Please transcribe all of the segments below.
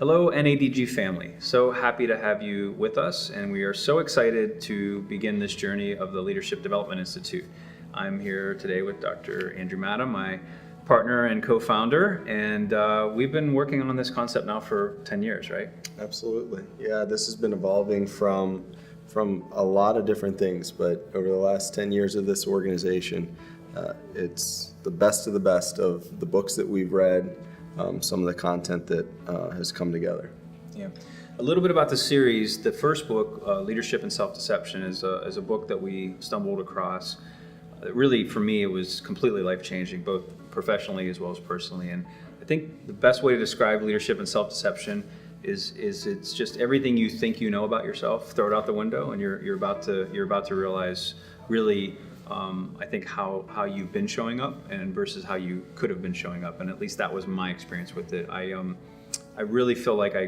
Hello, NADG family. So happy to have you with us, and we are so excited to begin this journey of the Leadership Development Institute. I'm here today with Dr. Andrew Madam, my partner and co-founder, and we've been working on this concept now for 10 years, right? Absolutely. Yeah, this has been evolving from a lot of different things, but over the last 10 years of this organization, it's the best of the books that we've read, some of the content that has come together. Yeah. A little bit about the series. The first book, Leadership and Self-Deception, is a book that we stumbled across. Really, for me, it was completely life-changing, both professionally as well as personally. And I think the best way to describe leadership and self-deception is it's just everything you think you know about yourself, throw it out the window, and you're about to realize really. I think how you've been showing up and versus how you could have been showing up, and at least that was my experience with it. I really feel like I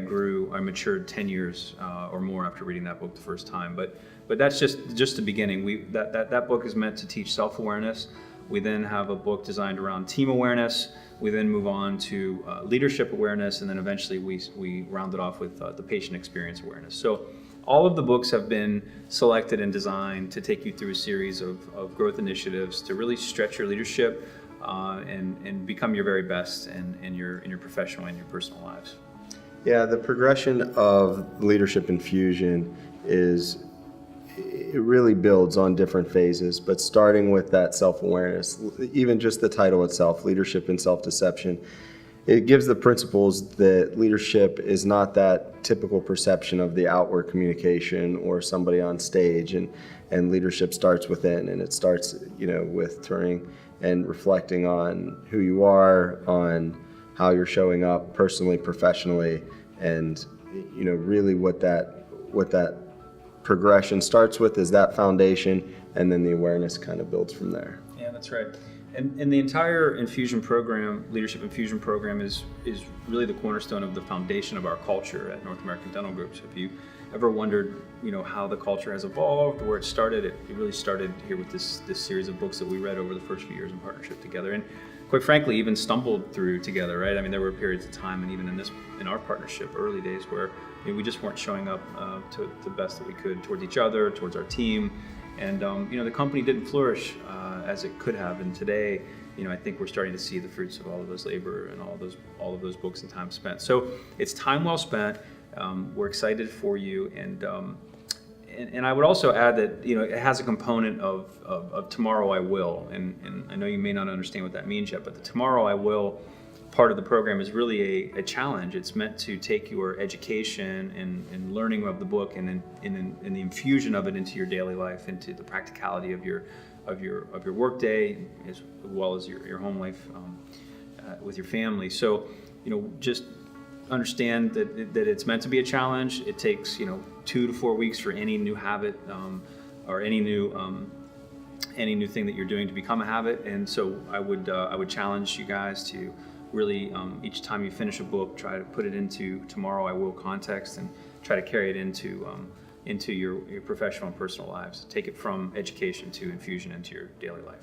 matured 10 years or more after reading that book the first time. But that's just the beginning. That book is meant to teach self-awareness. We then have a book designed around team awareness. We then move on to leadership awareness, and then eventually we round it off with the patient experience awareness. So all of the books have been selected and designed to take you through a series of growth initiatives to really stretch your leadership and become your very best in your professional and your personal lives. Yeah, the progression of Leadership Infusion it really builds on different phases, but starting with that self-awareness, even just the title itself, Leadership and Self-Deception, it gives the principles that leadership is not that typical perception of the outward communication or somebody on stage, and leadership starts within, and it starts, with turning and reflecting on who you are, on how you're showing up personally, professionally, and really what that progression starts with is that foundation, and then the awareness kind of builds from there. Yeah, that's right. And the entire infusion program, Leadership Infusion program, is really the cornerstone of the foundation of our culture at North American Dental Group. So if you ever wondered, how the culture has evolved, where it started, it really started here with this series of books that we read over the first few years in partnership together, and quite frankly, even stumbled through together, right? I mean, there were periods of time, and even in our partnership, early days, where we just weren't showing up to the best that we could towards each other, towards our team. And the company didn't flourish as it could have. And today, I think we're starting to see the fruits of all of those labor and all of those books and time spent. So it's time well spent. We're excited for you, and I would also add that it has a component of tomorrow I will. And I know you may not understand what that means yet, but the tomorrow I will part of the program is really a challenge. It's meant to take your education and learning of the book and the infusion of it into your daily life, into the practicality of your work day, as well as your home life with your family. So just understand that it's meant to be a challenge. It takes 2 to 4 weeks for any new habit or any new thing that you're doing to become a habit. And so I would challenge you guys to really, each time you finish a book, try to put it into tomorrow I will context and try to carry it into your professional and personal lives. Take it from education to infusion into your daily life.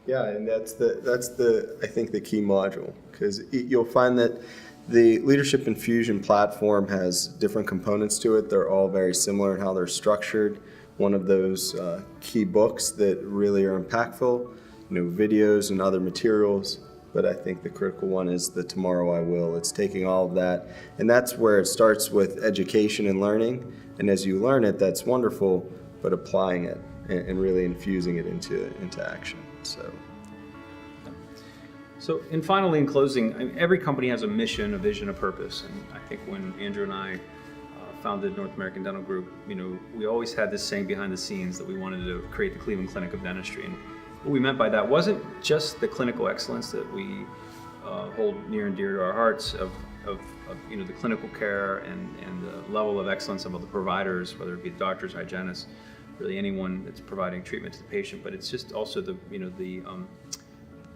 Yeah, and that's I think the key module, because you'll find that the Leadership Infusion platform has different components to it. They're all very similar in how they're structured. One of those key books that really are impactful, videos and other materials. But I think the critical one is the Tomorrow I Will. It's taking all of that, and that's where it starts with education and learning. And as you learn it, that's wonderful, but applying it and really infusing it into action. So, and finally, in closing, every company has a mission, a vision, a purpose. And I think when Andrew and I founded North American Dental Group, we always had this saying behind the scenes that we wanted to create the Cleveland Clinic of Dentistry. And what we meant by that wasn't just the clinical excellence that we hold near and dear to our hearts of the clinical care and the level of excellence of the providers, whether it be doctors, hygienists, really anyone that's providing treatment to the patient, but it's just also the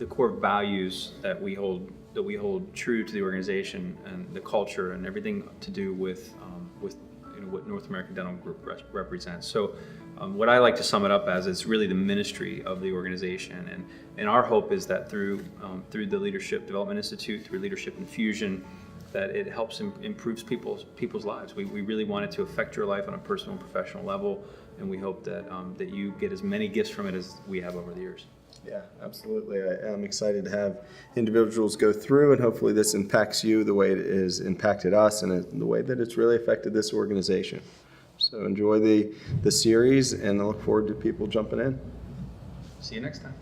core values that we hold true to the organization and the culture and everything to do with what North American Dental Group represents. So what I like to sum it up as is really the ministry of the organization, and our hope is that through the Leadership Development Institute, through Leadership Infusion, that it helps improves people's lives. We really want it to affect your life on a personal and professional level, and we hope that that you get as many gifts from it as we have over the years. Yeah, absolutely. I'm excited to have individuals go through, and hopefully this impacts you the way it has impacted us and the way that it's really affected this organization. So enjoy the series, and I look forward to people jumping in. See you next time.